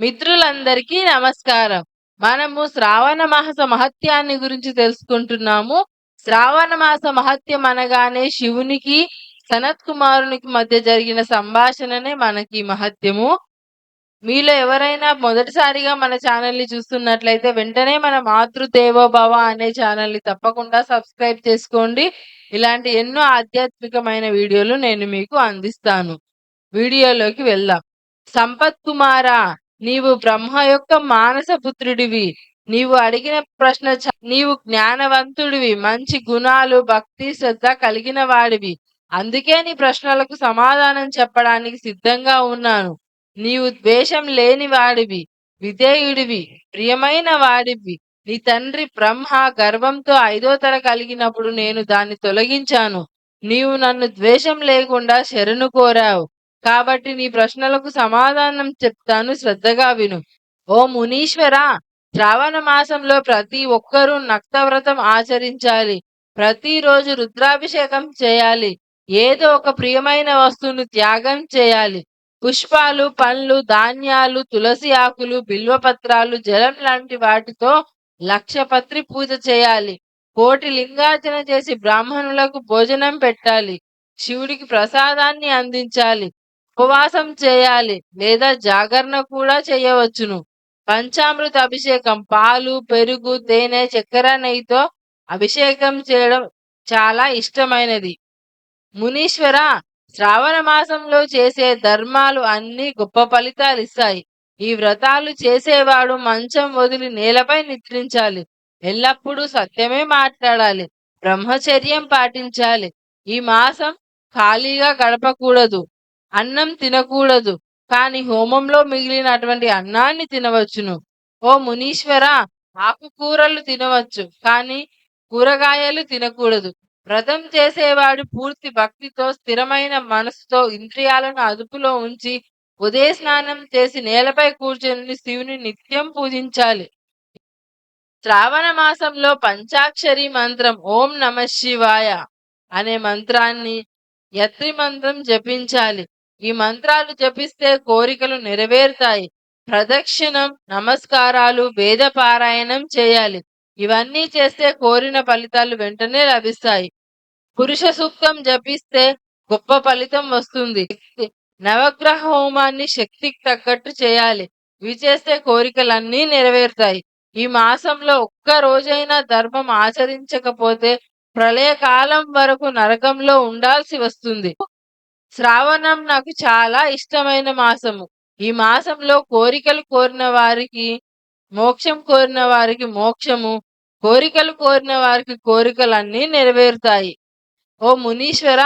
మిత్రులందరికీ నమస్కారం. మనము శ్రావణ మాస మహత్యాన్ని గురించి తెలుసుకుంటున్నాము. శ్రావణ మాస మహత్యం అనగానే శివునికి, సనత్ కుమారునికి మధ్య జరిగిన సంభాషణనే మనకి మహత్యము. మీలో ఎవరైనా మొదటిసారిగా మన ఛానల్‌ని చూస్తున్నట్లయితే వెంటనే మన మాతృదేవోభవ అనే ఛానల్‌ని తప్పకుండా సబ్స్క్రైబ్ చేసుకోండి. ఇలాంటి ఎన్నో ఆధ్యాత్మికమైన వీడియోలు నేను మీకు అందిస్తాను. వీడియోలోకి వెళ్దాం. సంపత్ కుమారా, నీవు బ్రహ్మ యొక్క మానస పుత్రుడివి. నీవు అడిగిన ప్రశ్న నీవు జ్ఞానవంతుడివి, మంచి గుణాలు, భక్తి, శ్రద్ధ కలిగిన వాడివి. అందుకే నీ ప్రశ్నలకు సమాధానం చెప్పడానికి సిద్ధంగా ఉన్నాను. నీవు ద్వేషం లేని వాడివి, విధేయుడివి, ప్రియమైన వాడివి. నీ తండ్రి బ్రహ్మ గర్వంతో 5వ తల కలిగినప్పుడు నేను దాన్ని తొలగించాను. నీవు నన్ను ద్వేషం లేకుండా శరణు కోరావు. కాబట్టి నీ ప్రశ్నలకు సమాధానం చెప్తాను, శ్రద్ధగా విను. ఓ మునీశ్వరా, శ్రావణ మాసంలో ప్రతి ఒక్కరూ నక్తవ్రతం ఆచరించాలి. ప్రతిరోజు రుద్రాభిషేకం చేయాలి. ఏదో ఒక ప్రియమైన వస్తువును త్యాగం చేయాలి. పుష్పాలు, పండ్లు, ధాన్యాలు, తులసి ఆకులు, బిల్వపత్రాలు, జలం లాంటి వాటితో లక్షపత్రి పూజ చేయాలి. కోటి లింగార్చన చేసి బ్రాహ్మణులకు భోజనం పెట్టాలి. శివుడికి ప్రసాదాన్ని అందించాలి. ఉపవాసం చేయాలి లేదా జాగరణ కూడా చేయవచ్చును. పంచామృత అభిషేకం, పాలు, పెరుగు, తేనె, చక్కెర, నెయ్యితో అభిషేకం చేయడం చాలా ఇష్టమైనది. మునీశ్వర, శ్రావణ మాసంలో చేసే ధర్మాలు అన్ని గొప్ప ఫలితాలు ఇస్తాయి. ఈ వ్రతాలు చేసేవాడు మంచం వదిలి నేలపై నిద్రించాలి. ఎల్లప్పుడూ సత్యమే మాట్లాడాలి. బ్రహ్మచర్యం పాటించాలి. ఈ మాసం ఖాళీగా గడపకూడదు. అన్నం తినకూడదు. కానీ హోమంలో మిగిలినటువంటి అన్నాన్ని తినవచ్చును. ఓ మునీశ్వర, ఆకుకూరలు తినవచ్చు, కానీ కూరగాయలు తినకూడదు. వ్రతం చేసేవాడు పూర్తి భక్తితో, స్థిరమైన మనసుతో ఇంద్రియాలను అదుపులో ఉంచి ఉదయ స్నానం చేసి నేలపై కూర్చొని శివుని నిత్యం పూజించాలి. శ్రావణ మాసంలో పంచాక్షరి మంత్రం ఓం నమ శివాయ అనే మంత్రాన్ని యత్రి మంత్రం జపించాలి. ఈ మంత్రాలు జపిస్తే కోరికలు నెరవేరుతాయి. ప్రదక్షిణం, నమస్కారాలు, వేద పారాయణం చేయాలి. ఇవన్నీ చేస్తే కోరిన ఫలితాలు వెంటనే లభిస్తాయి. పురుష సూక్తం జపిస్తే గొప్ప ఫలితం వస్తుంది. నవగ్రహ హోమాన్ని శక్తికి తగ్గట్టు చేయాలి. ఇవి చేస్తే కోరికలన్నీ నెరవేరుతాయి. ఈ మాసంలో ఒక్క రోజైనా ధర్మం ఆచరించకపోతే ప్రళయకాలం వరకు నరకంలో ఉండాల్సి వస్తుంది. శ్రావణం నాకు చాలా ఇష్టమైన మాసము. ఈ మాసంలో కోరికలు కోరిన వారికి మోక్షం, కోరిన వారికి మోక్షము, కోరికలు కోరిన వారికి కోరికలన్నీ నెరవేరుతాయి. ఓ మునీశ్వర,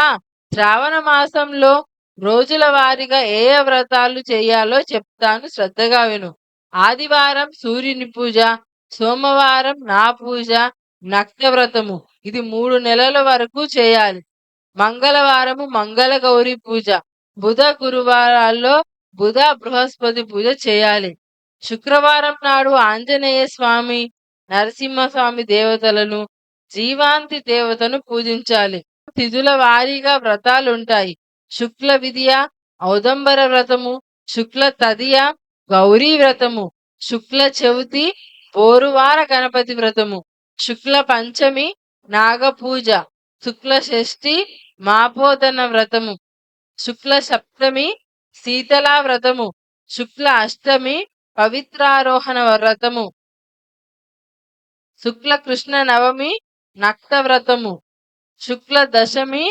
శ్రావణ మాసంలో రోజుల వారీగా ఏ ఏ వ్రతాలు చేయాలో చెప్తాను, శ్రద్ధగా విను. ఆదివారం సూర్యుని పూజ, సోమవారం నా పూజ, నక్త వ్రతము, ఇది 3 నెలల వరకు చేయాలి. మంగళవారము మంగళ గౌరి పూజ, బుధ గురువారాల్లో బుధ బృహస్పతి పూజ చేయాలి. శుక్రవారం నాడు ఆంజనేయ స్వామి, నరసింహస్వామి దేవతలను, జీవాంతి దేవతను పూజించాలి. తిథుల వారీగా వ్రతాలుంటాయి. శుక్ల విధియ ఔదంబర వ్రతము, శుక్ల తదియ గౌరీ వ్రతము, శుక్ల చవితి బోరువార గణపతి వ్రతము, శుక్ల పంచమి నాగపూజ, శుక్ల షష్ఠి మాపోదన వ్రతము, శుక్ల సప్తమి శీతలా వ్రతము, శుక్ల అష్టమి పవిత్రారోహణ వ్రతము, శుక్ల కృష్ణ నవమి నక్త వ్రతము, శుక్ల దశమి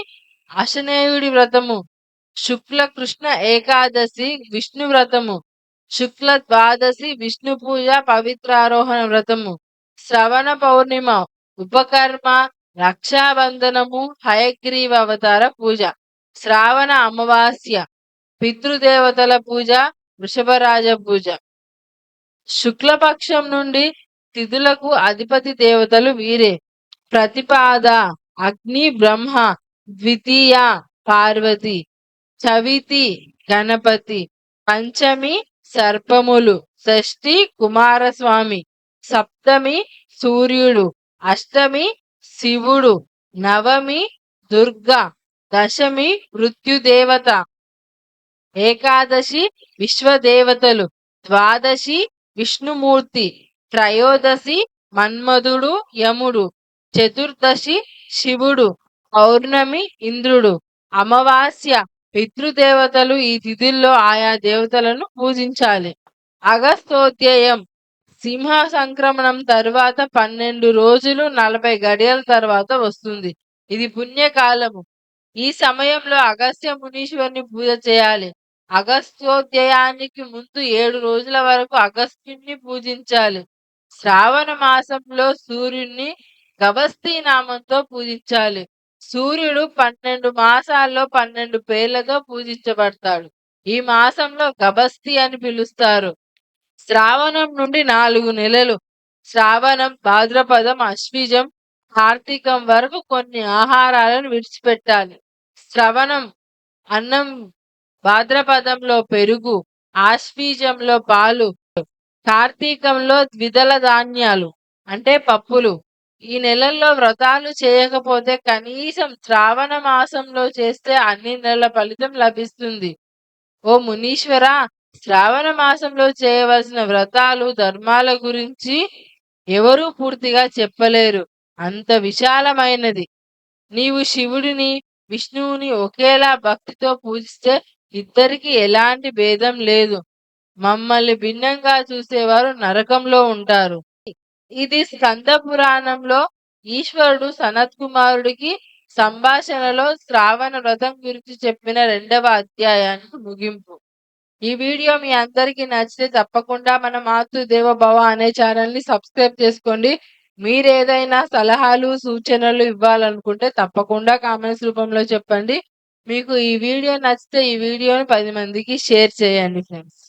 అశనేయుడి వ్రతము, శుక్ల కృష్ణ ఏకాదశి విష్ణు వ్రతము, శుక్ల ద్వాదశి విష్ణు పూజ పవిత్రారోహణ వ్రతము, శ్రవణ పౌర్ణిమ ఉపకర్మ రక్షాబంధనము హయగ్రీవ అవతార పూజ, శ్రావణ అమావాస్య పితృదేవతల పూజ వృషభరాజ పూజ. శుక్లపక్షం నుండి తిథులకు అధిపతి దేవతలు వీరే: ప్రతిపాద అగ్ని బ్రహ్మ, ద్వితీయ పార్వతి, చవితి గణపతి, పంచమి సర్పములు, షష్ఠి కుమారస్వామి, సప్తమి సూర్యుడు, అష్టమి శివుడు, నవమి దుర్గా, దశమి మృత్యుదేవత, ఏకాదశి విశ్వదేవతలు, ద్వాదశి విష్ణుమూర్తి, త్రయోదశి మన్మధుడు యముడు, చతుర్దశి శివుడు, పౌర్ణమి ఇంద్రుడు, అమావాస్య పితృదేవతలు. ఈ తిథుల్లో ఆయా దేవతలను పూజించాలి. అగస్తోత్యయం సింహ సంక్రమణం తరువాత 12 రోజులు 40 గడియల తర్వాత వస్తుంది. ఇది పుణ్యకాలము. ఈ సమయంలో అగస్త్య మునీశ్వరుని పూజ చేయాలి. అగస్త్యోదయానికి ముందు 7 రోజుల వరకు అగస్త్యుణ్ణి పూజించాలి. శ్రావణ మాసంలో సూర్యుణ్ణి గభస్తి నామంతో పూజించాలి. సూర్యుడు 12 మాసాల్లో 12 పేర్లతో పూజించబడతాడు. ఈ మాసంలో గభస్తి అని పిలుస్తారు. శ్రావణం నుండి 4 నెలలు. శ్రావణం, భాద్రపదం, అశ్విజం, కార్తీకం వరకు కొన్ని ఆహారాలను విడిచిపెట్టాలి. శ్రవణం అన్నం, భాద్రపదంలో పెరుగు, ఆశ్వీజంలో పాలు, కార్తీకంలో ద్విదళ ధాన్యాలు అంటే పప్పులు. ఈ నెలల్లో వ్రతాలు చేయకపోతే కనీసం శ్రావణ మాసంలో చేస్తే అన్ని నెలల ఫలితం లభిస్తుంది. ఓ మునీశ్వర, శ్రావణ మాసంలో చేయవలసిన వ్రతాలు ధర్మాల గురించి ఎవరూ పూర్తిగా చెప్పలేరు. అంత విశాలమైనది. నీవు శివుడిని విష్ణువుని ఒకేలా భక్తితో పూజిస్తే ఇద్దరికి ఎలాంటి భేదం లేదు. మమ్మల్ని భిన్నంగా చూసేవారు నరకంలో ఉంటారు. ఇది స్కంద పురాణంలో ఈశ్వరుడు సనత్కుమారుడికి సంభాషణలో శ్రావణ వ్రతం గురించి చెప్పిన 2వ అధ్యాయానికి ముగింపు. ఈ వీడియో మీ అందరికీ నచ్చితే తప్పకుండా మన మాతృదేవ భవ అనే ఛానల్ని సబ్స్క్రైబ్ చేసుకోండి. మీరేదైనా సలహాలు సూచనలు ఇవ్వాలనుకుంటే తప్పకుండా కామెంట్స్ రూపంలో చెప్పండి. మీకు ఈ వీడియో నచ్చితే ఈ వీడియోని 10 మందికి షేర్ చేయండి ఫ్రెండ్స్.